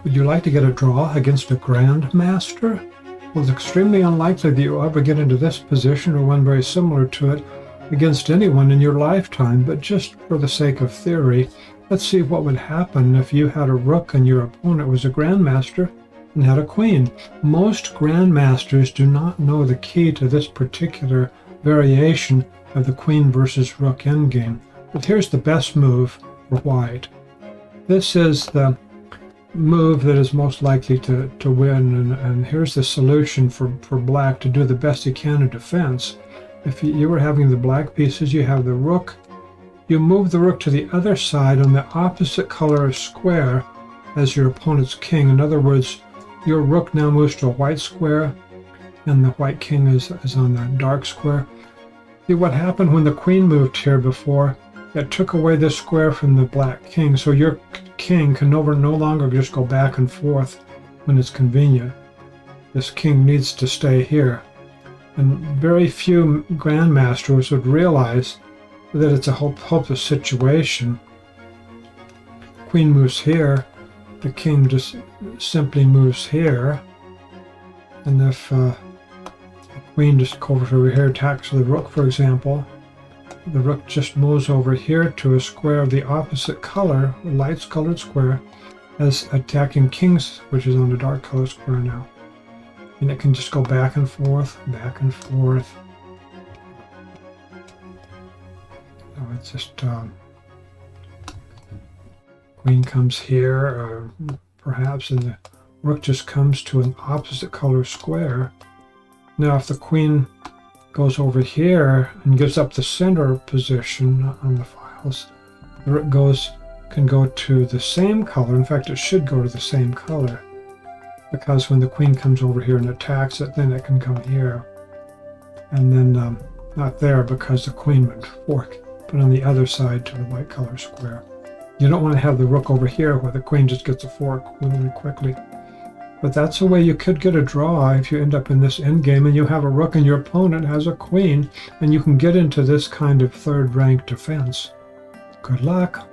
Would you like to get a draw against a grandmaster? Well, it's extremely unlikely that you'll ever get into this position or one very similar to it against anyone in your lifetime, but just for the sake of theory, let's see what would happen if you had a rook and your opponent was a grandmaster and had a queen. Most grandmasters do not know the key to this particular variation of the queen versus rook endgame. But here's the best move for white. This is the move that is most likely to win, and here's the solution for black to do the best he can in defense. If you were having the black pieces, you have the rook. You move the rook to the other side on the opposite color square as your opponent's king. In other words, your rook now moves to a white square, and the white king is on the dark square. See what happened when the queen moved here before? It took away this square from the black king, so your king can no longer just go back and forth when it's convenient. This king needs to stay here. And very few grandmasters would realize that it's a hopeless situation. Queen moves here, the king just simply moves here, and if the queen just goes over here, attacks the rook, for example, the rook just moves over here to a square of the opposite color, a light colored square, as attacking kings, which is on the dark color square now. And it can just go back and forth, back and forth. So it's just queen comes here, perhaps, and the rook just comes to an opposite color square. Now, if the queen goes over here and gives up the center position on the files, the rook can go to the same color. In fact, it should go to the same color, because when the queen comes over here and attacks it, then it can come here. And then not there, because the queen would fork, but on the other side to the white color square. You don't want to have the rook over here where the queen just gets a fork really quickly. But that's a way you could get a draw if you end up in this endgame and you have a rook and your opponent has a queen, and you can get into this kind of third rank defense. Good luck.